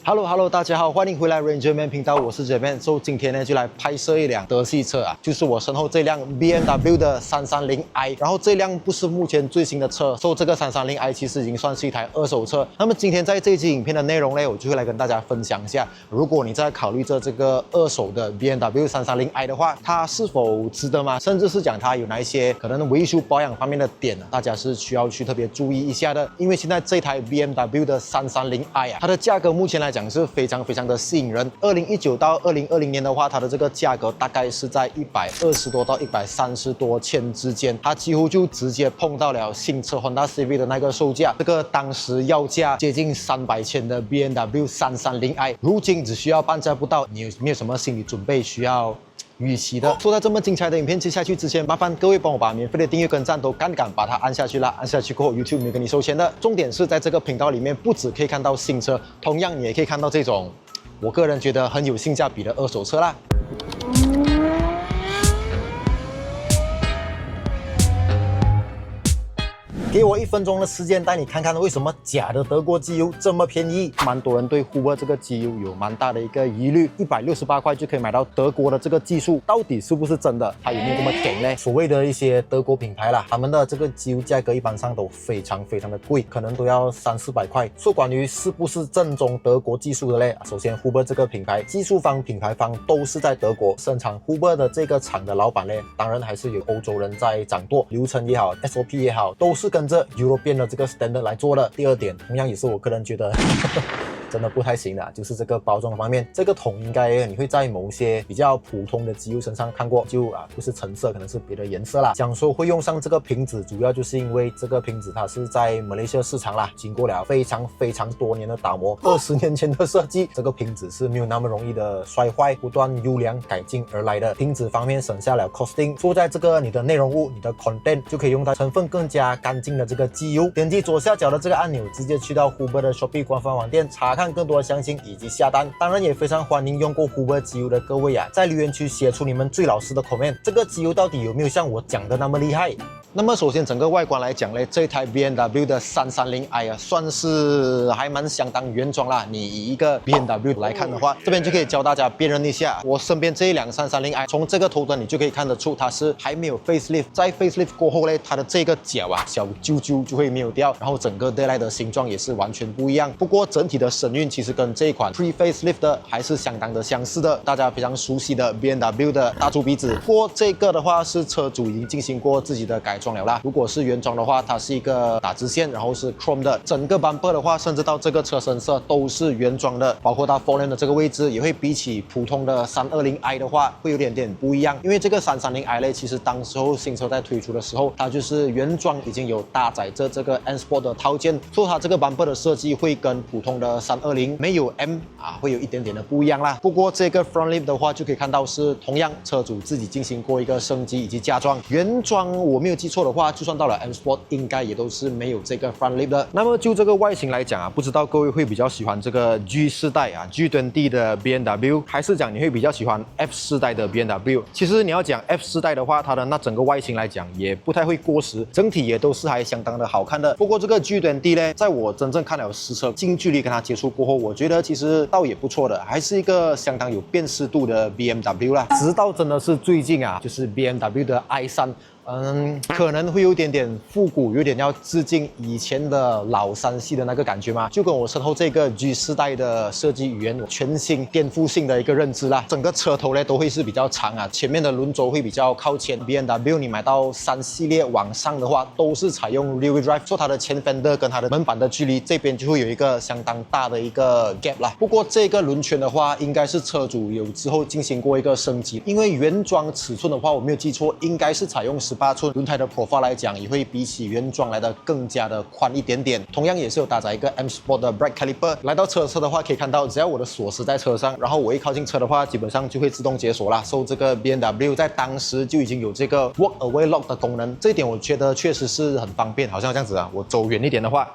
Hello，大家好，欢迎回来 Ranger Man 频道，我是 Jerman。今天呢就来拍摄一辆德系车啊，就是我身后这辆 BMW 的330i。然后这辆不是目前最新的车，这个330i 其实已经算是一台二手车。那么今天在这一期影片的内容呢，我就会来跟大家分享一下，如果你在考虑着这个二手的 BMW 330i 的话，它是否值得吗？甚至是讲它有哪一些可能维修保养方面的点大家是需要去特别注意一下的。因为现在这台 BMW 的330i 啊，它的价格目前来讲是非常的吸引人。2019到2020年的话，它的这个价格大概是在120多到130多千之间，它几乎就直接碰到了新车 Honda Civic 的那个售价，这个当时要价接近300千的 BMW 330i，如今只需要半价不到，你有没有什么心理准备需要预期的？说到这么精彩的影片接下去之前，麻烦各位帮我把免费的订阅跟赞都赶把它按下去啦！按下去过后 ，YouTube 没跟你收钱的。重点是在这个频道里面，不只可以看到新车，同样你也可以看到这种我个人觉得很有性价比的二手车啦。给我1分钟的时间，带你看看为什么假的德国机油这么便宜。蛮多人对 Huber 这个机油有蛮大的一个疑虑，168块就可以买到德国的这个技术，到底是不是真的？它有没有这么给呢？所谓的一些德国品牌啦，他们的这个机油价格一般上都非常的贵，可能都要300-400块。说关于是不是正宗德国技术的嘞？首先 Huber 这个品牌，技术方、品牌方都是在德国生产 Huber 的这个厂的老板嘞，当然还是有欧洲人在掌舵，流程也好 ，SOP 也好，都是跟着 European 的这个 standard 来做的。第二点，同样也是我个人觉得真的不太行的，就是这个包装方面，这个桶应该你会在某些比较普通的机油身上看过，就不是橙色，可能是别的颜色啦。讲说会用上这个瓶子，主要就是因为这个瓶子它是在马来西亚市场啦，经过了非常多年的打磨，20年前的设计，这个瓶子是没有那么容易的摔坏，不断优良改进而来的。瓶子方面省下了 costing， 坐在这个你的内容物、你的 content 就可以用到成分更加干净的这个机油。点击左下角的这个按钮，直接去到 Huber 的 Shopee 官方网店查看更多的详情以及下单。当然也非常欢迎用过 Huber 机油的各位在留言区写出你们最老实的 comment， 这个机油到底有没有像我讲的那么厉害？那么首先整个外观来讲呢，这一台 BMW 的330i 算是还蛮相当原装啦。你以一个 BMW 来看的话，这边就可以教大家辨认一下。我身边这一辆330i，从这个头灯你就可以看得出它是还没有 facelift， 在 facelift 过后呢，它的这个角小揪揪就会没有掉，然后整个 daylight 的形状也是完全不一样。不过整体的声韵其实跟这一款 pre facelift 的还是相当的相似的，大家非常熟悉的 BMW 的大猪鼻子。不过这个的话是车主已经进行过自己的改装了啦。如果是原装的话，它是一个打直线，然后是 chrome 的。整个 bumper 的话，甚至到这个车身色都是原装的，包括它 fog lamp 的这个位置也会比起普通的320i 的话会有点不一样。因为这个330i 呢，其实当时候新车在推出的时候，它就是原装已经有搭载着这个 M Sport 的套件，所以它这个 bumper 的设计会跟普通的320没有 M 会有一点的不一样啦。不过这个 front lip 的话，就可以看到是同样车主自己进行过一个升级以及加装。原装我没有记错的话，就算到了 M Sport 应该也都是没有这个 front lip 的。那么就这个外形来讲不知道各位会比较喜欢这个 G 世代G20 的 BMW， 还是讲你会比较喜欢 F 世代的 BMW？ 其实你要讲 F 世代的话，它的那整个外形来讲也不太会过时，整体也都是还相当的好看的。不过这个 G20 呢，在我真正看了实车近距离跟它接触过后，我觉得其实倒也不错的，还是一个相当有辨识度的 BMW 啦。直到真的是最近就是 BMW 的 i3。可能会有点复古，有点要致敬以前的老3系的那个感觉嘛，就跟我身后这个 G 世代的设计语言全新颠覆性的一个认知啦。整个车头呢都会是比较长前面的轮轴会比较靠前。BMW 你买到3系列往上的话，都是采用 rear wheel drive， 做它的前 fender 跟它的门板的距离这边就会有一个相当大的一个 gap 啦。不过这个轮圈的话，应该是车主有之后进行过一个升级，因为原装尺寸的话，我没有记错，应该是采用18寸轮胎的 profile 来讲，也会比起原装来的更加的宽一点点。同样也是有搭载一个 M Sport 的 brake caliper。来到车侧的话，可以看到，只要我的锁匙在车上，然后我一靠近车的话，基本上就会自动解锁啦。这个 BMW 在当时就已经有这个 walk away lock 的功能，这一点我觉得确实是很方便。好像这样子我走远一点的话。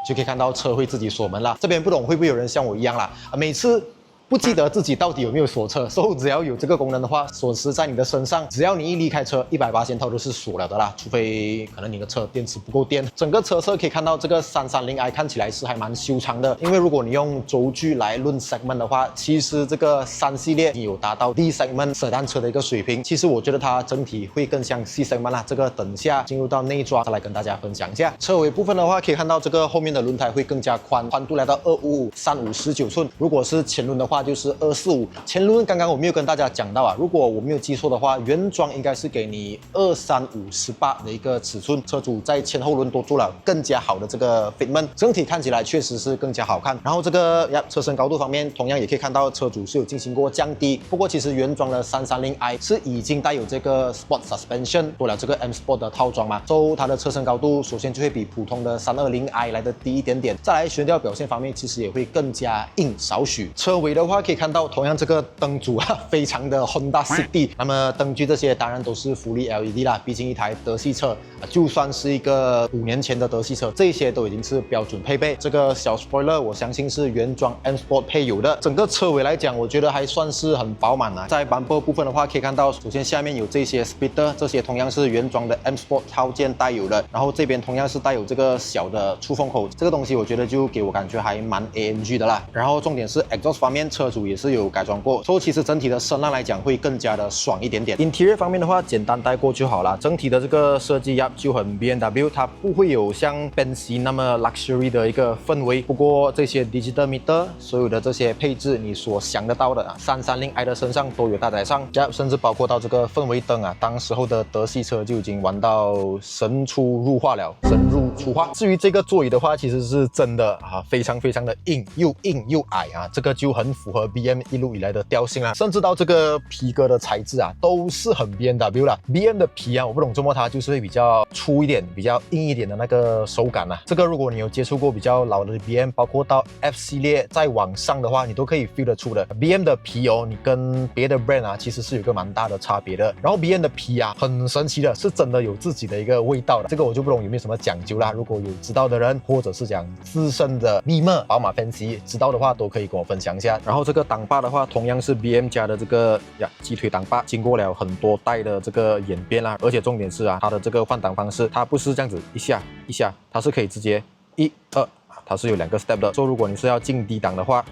就可以看到车会自己锁门啦。这边不懂会不会有人像我一样啦？每次不记得自己到底有没有锁车，所以只要有这个功能的话，锁匙在你的身上，只要你一离开车，180%它都是锁了的啦，除非可能你的车电池不够电。整个车侧可以看到这个330i 看起来是还蛮修长的，因为如果你用轴距来论 segment 的话，其实这个3系列有达到 D segment sedan车的一个水平。其实我觉得它整体会更像 C segment 啦，这个等下进入到内装再来跟大家分享一下。车尾部分的话，可以看到这个后面的轮胎会更加宽，宽度来到255、35、19寸。如果是前轮的话，就是245。前轮刚刚我没有跟大家讲到啊，如果我没有记错的话，原装应该是给你235、18的一个尺寸，车主在前后轮都做了更加好的这个 fitment， 整体看起来确实是更加好看。然后这个车身高度方面，同样也可以看到车主是有进行过降低，不过其实原装的330i 是已经带有这个 Sport Suspension 多了这个 M Sport 的套装嘛，所以它的车身高度首先就会比普通的320i 来的低一点点。再来悬吊表现方面，其实也会更加硬少许。车尾的话可以看到，同样这个灯组啊，非常的 Honda City。那么灯具这些当然都是福利 LED 啦，毕竟一台德系车就算是一个5年前的德系车，这些都已经是标准配备。这个小 spoiler 我相信是原装 M Sport 配有的。整个车尾来讲，我觉得还算是很饱满啊。在 bumper 部分的话，可以看到，首先下面有这些 splitter， 这些同样是原装的 M Sport 套件带有的。然后这边同样是带有这个小的出风口，这个东西我觉得就给我感觉还蛮 AMG 的啦。然后重点是 exhaust 方面，车主也是有改装过，所以其实整体的声浪来讲会更加的爽一点点。Interior 方面的话，简单带过就好了。整体的这个设计就很 BMW， 它不会有像 Benz 那么 luxury 的一个氛围。不过这些 digital meter 所有的这些配置，你所想得到的330i 的身上都有搭载上，甚至包括到这个氛围灯啊，当时候的德系车就已经玩到神出入化了，神入出化。至于这个座椅的话，其实是真的非常非常的硬又矮啊，这个就很符合 BM 一路以来的调性啦，甚至到这个皮革的材质啊，都是很 BMW 啦。BM 的皮啊，我不懂怎么它就是会比较粗一点、比较硬一点的那个手感啊。这个如果你有接触过比较老的 BM， 包括到 F 系列再往上的话，你都可以 feel 得出的。BM 的皮哦，你跟别的 brand 啊，其实是有一个蛮大的差别的。然后 BM 的皮啊，很神奇的，是真的有自己的一个味道的。这个我就不懂有没有什么讲究啦。如果有知道的人，或者是讲资深的密码宝马分析知道的话，都可以跟我分享一下。然后这个挡把的话，同样是 BM 家的这个鸡腿挡把，经过了很多代的这个演变啦。而且重点是啊，它的这个换挡方式，它不是这样子一下一下，它是可以直接1、2，它是有2个 step 的。所以如果你是要进低档的话，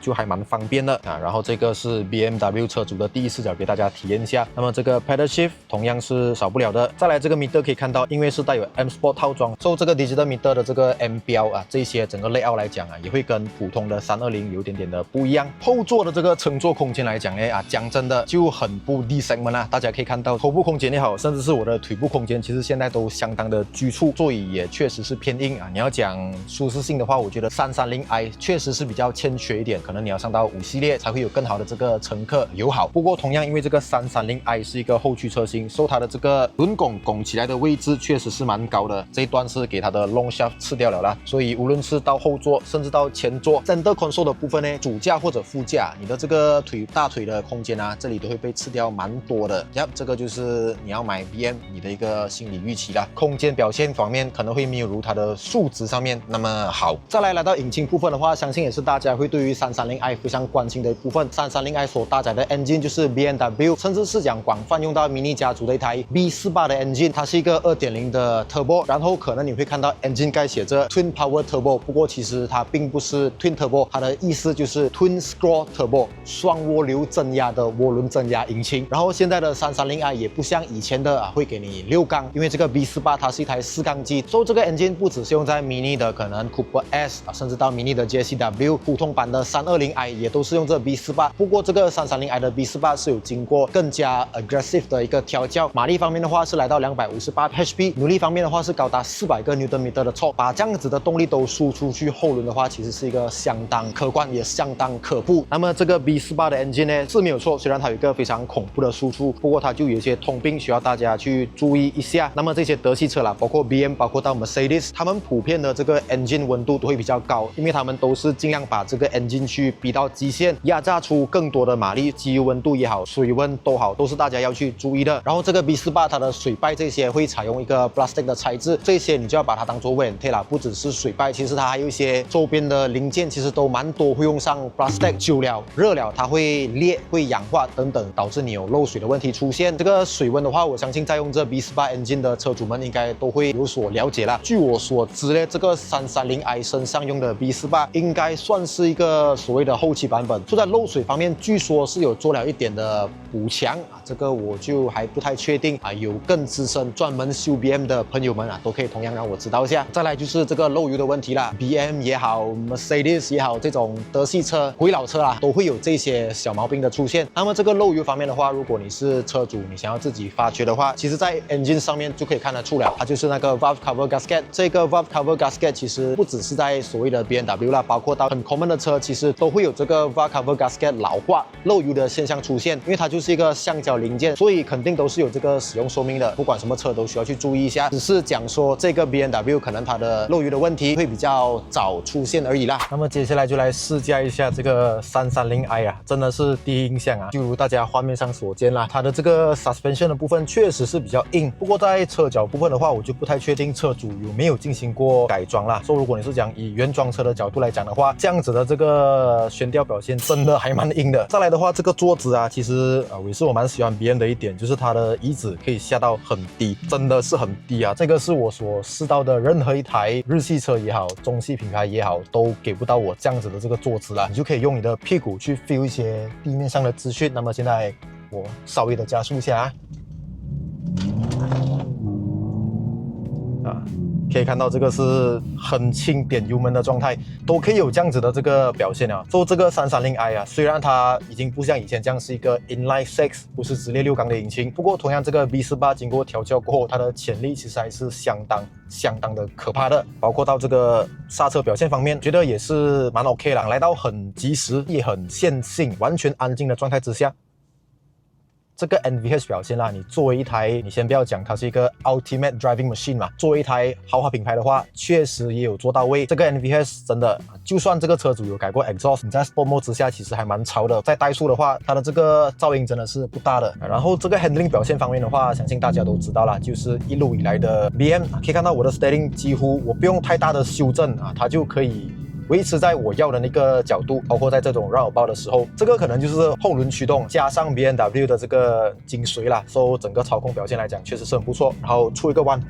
就还蛮方便的啊。然后这个是 BMW 车主的第一视角，给大家体验一下。那么这个 pedal shift 同样是少不了的。再来这个 meter 可以看到，因为是带有 M Sport 套装，所以这个 digital meter 的这个 M 标啊，这些整个 layout 来讲啊，也会跟普通的320有一点点的不一样。后座的这个乘坐空间来讲讲真的就很不 D segment 啦。大家可以看到头部空间也好，甚至是我的腿部空间，其实现在都相当的局促，座椅也确实是偏硬啊。你要讲舒适性的话，我觉得330i 确实是比较欠缺一点，可能你要上到5系列才会有更好的这个乘客友好。不过同样因为这个330i 是一个后驱车型，所以它的这个轮拱拱起来的位置确实是蛮高的，这一段是给它的 long shaft 吃掉了啦。所以无论是到后座甚至到前座 center console 的部分呢，主驾或者副驾，你的这个大腿的空间啊，这里都会被吃掉蛮多的。这个就是你要买 BM 你的一个心理预期啦。空间表现方面可能会没有如它的数值上面那么好。再来到引擎部分的话，相信也是大家会对于330i 非常关心的一部分。330i 所搭载的 engine 就是 BMW， 甚至是讲广泛用到 Mini 家族的一台 B48 的 engine， 它是一个 2.0 的 turbo， 然后可能你会看到 engine 盖写着 Twin Power Turbo， 不过其实它并不是 Twin Turbo， 它的意思就是 Twin Scroll Turbo， 双涡流增压的涡轮增压引擎。然后现在的330i 也不像以前的会给你6缸，因为这个 B48 它是一台4缸机，所以这个 engine 不只是用在 Mini 的可能 Cooper S， 甚至到 Mini 的 JCW， 普通版的320i 也都是用这 B48， 不过这个330i 的 B48 是有经过更加 aggressive 的一个调教。马力方面的话是来到258 HP， 扭力方面的话是高达400个 Nm 的torque， 把这样子的动力都输出去后轮的话，其实是一个相当可观也相当可怖。那么这个 B48 的 engine 呢是没有错，虽然它有一个非常恐怖的输出，不过它就有一些通病需要大家去注意一下。那么这些德系车啦，包括 BM， 包括到 Mercedes， 他们普遍的这个 engine 温度都会比较高，因为他们都是尽量把这个 engine 进去逼到极限，压榨出更多的马力，机油温度也好，水温都好，都是大家要去注意的。然后这个 B48它的水败这些会采用一个 plastic 的材质，这些你就要把它当做 wear and tear 啦，不只是水败，其实它还有一些周边的零件，其实都蛮多会用上 plastic， 久了热了它会裂、会氧化等等，导致你有漏水的问题出现。这个水温的话，我相信在用这 B48 engine 的车主们应该都会有所了解啦。据我所知呢，这个330i 身上用的 B48应该算是一个所谓的后期版本，就在漏水方面，据说是有做了一点的补强啊，这个我就还不太确定啊。有更资深专门修 BM 的朋友们啊，都可以同样让我知道一下。再来就是这个漏油的问题啦 ，BM 也好 ，Mercedes 也好，这种德系车、鬼佬车啦，都会有这些小毛病的出现。那么这个漏油方面的话，如果你是车主，你想要自己发掘的话，其实在 engine 上面就可以看得出了，它就是那个 valve cover gasket。这个 valve cover gasket 其实不只是在所谓的 BMW 啦，包括到很 common 的车，其实都会有这个 valve cover gasket 老化、漏油的现象出现，因为它就是一个橡胶零件，所以肯定都是有这个使用寿命的，不管什么车都需要去注意一下。只是讲说这个 BMW 可能它的漏油的问题会比较早出现而已啦。那么接下来就来试驾一下这个330i 啊，真的是第一印象啊，就如大家画面上所见啦，它的这个 suspension 的部分确实是比较硬，不过在车脚部分的话，我就不太确定车主有没有进行过改装啦。说如果你是讲以原装车的角度来讲的话，这样子的这个悬吊表现真的还蛮硬的。再来的话，这个座子啊，其实也是我蛮喜欢 BM 的一点，就是它的椅子可以下到很低，真的是很低啊。这个是我所试到的任何一台日系车也好，中系品牌也好，都给不到我这样子的这个座子啦。你就可以用你的屁股去 feel 一些地面上的资讯。那么现在我稍微的加速一下啊。可以看到这个是很轻点油门的状态，都可以有这样子的这个表现啊。这个330i 啊，虽然它已经不像以前这样是一个 inline six， 不是直列6缸的引擎，不过同样这个 B48经过调教过后，它的潜力其实还是相当的可怕的。包括到这个刹车表现方面，觉得也是蛮 OK 啦，来到很及时也很线性、完全安静的状态之下。这个 NVH 表现啦，你作为一台，你先不要讲它是一个 Ultimate Driving Machine 嘛，作为一台豪华品牌的话，确实也有做到位。这个 NVH 真的，就算这个车主有改过 exhaust， 你在 Sport Mode 之下其实还蛮潮的。在怠速的话，它的这个噪音真的是不大的。然后这个 handling 表现方面的话，相信大家都知道啦，就是一路以来的 BM， 可以看到我的 steering 几乎我不用太大的修正啊，它就可以维持在我要的那个角度，包括在这种绕包的时候，这个可能就是后轮驱动加上 BMW 的这个精髓啦，所以整个操控表现来讲确实是很不错。然后出一个弯，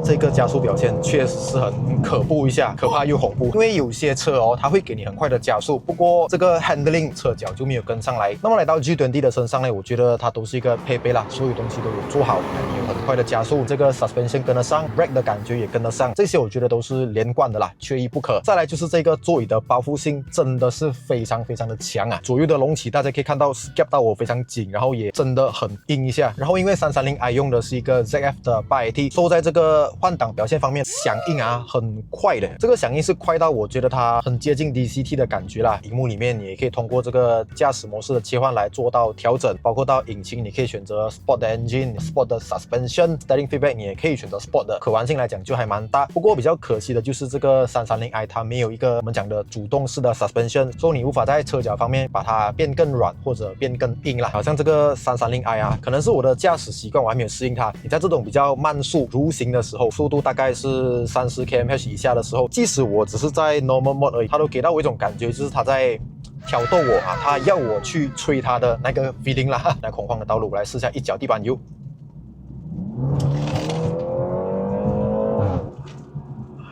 这个加速表现确实是很可怖一下，可怕又恐怖。因为有些车哦，它会给你很快的加速，不过这个 handling 车脚就没有跟上来。那么来到 G20 的身上呢，我觉得它都是一个配备啦，所有东西都有做好，你有很快的加速，这个 suspension 跟得上 ，brake 的感觉也跟得上，这些我觉得都是连贯的啦，缺一不可。再来就是这个座椅的包覆性真的是非常的强啊，左右的隆起大家可以看到 gap 到我非常紧，然后也真的很硬一下。然后因为330i 用的是一个 ZF 的 8AT， 所以在这个换挡表现方面，响应啊很快的，这个响应是快到我觉得它很接近 DCT 的感觉啦。荧幕里面你也可以通过这个驾驶模式的切换来做到调整，包括到引擎你可以选择 Sport 的 Engine、Sport 的 Suspension、Steering Feedback 你也可以选择 Sport 的，可玩性来讲就还蛮大。不过比较可惜的就是这个330i 它没有一个我们讲的主动式的 Suspension， 所以你无法在车脚方面把它变更软或者变更硬啦。好像这个330i 啊，可能是我的驾驶习惯我还没有适应它，你在这种比较慢速蠕行的时候，速度大概是30 km/h 以下的时候，即使我只是在 normal mode 而已，它都给到我一种感觉，就是它在挑逗我啊，它要我去吹它的那个 feeling 啦。来空旷的道路，我来试下一脚地板油。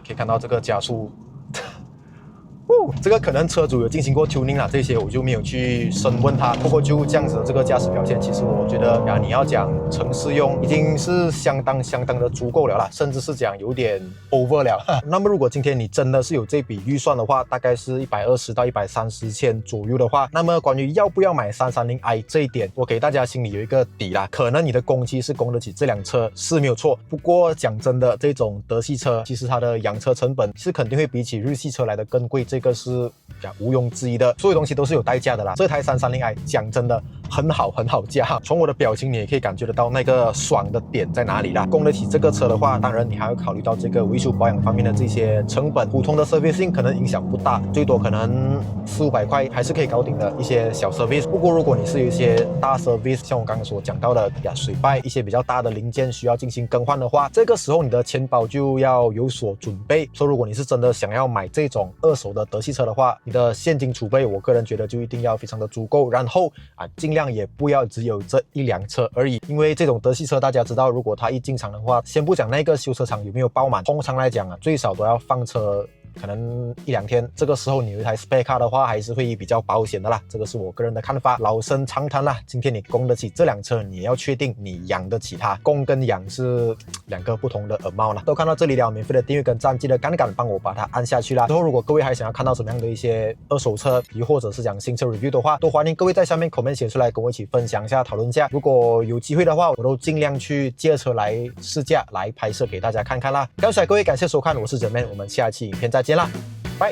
可以看到这个加速。这个可能车主有进行过 tuning 啦，这些我就没有去深问他。不过就这样子的这个驾驶表现，其实我觉得你要讲城市用已经是相当的足够了啦，甚至是讲有点 over 了。那么如果今天你真的是有这笔预算的话，大概是120到130千左右的话，那么关于要不要买330i 这一点，我给大家心里有一个底啦。可能你的工期是供得起这辆车是没有错，不过讲真的，这种德系车其实它的养车成本是肯定会比起日系车来的更贵，这个是是毋庸置疑的，所有东西都是有代价的啦。这台330i 讲真的很好驾，从我的表情你也可以感觉得到那个爽的点在哪里啦。供得起这个车的话，当然你还要考虑到这个维修保养方面的这些成本，普通的 servicing 可能影响不大，最多可能400-500块还是可以搞定的一些小 service。不过如果你是有一些大 service， 像我刚刚所讲到的水败一些比较大的零件需要进行更换的话，这个时候你的钱包就要有所准备。说如果你是真的想要买这种二手的德系车的话，你的现金储备我个人觉得就一定要非常的足够，然后尽量也不要只有这一辆车而已，因为这种德系车大家知道，如果它一进场的话，先不讲那个修车厂有没有爆满，通常来讲最少都要放车可能1-2天，这个时候你有一台 spare car 的话，还是会比较保险的啦。这个是我个人的看法，老生常谈啦。今天你供得起这辆车，你也要确定你养得起它。供跟养是2个不同的 amount 啦。都看到这里了，免费的订阅跟赞，记得赶紧帮我把它按下去啦。之后如果各位还想要看到什么样的一些二手车，又或者是讲新车 review 的话，都欢迎各位在下面 comment 写出来，跟我一起分享一下，讨论一下。如果有机会的话，我都尽量去借车来试驾，来拍摄给大家看看啦。感谢各位，感谢收看，我是 Jermaine， 我们下期影片再见啦，拜。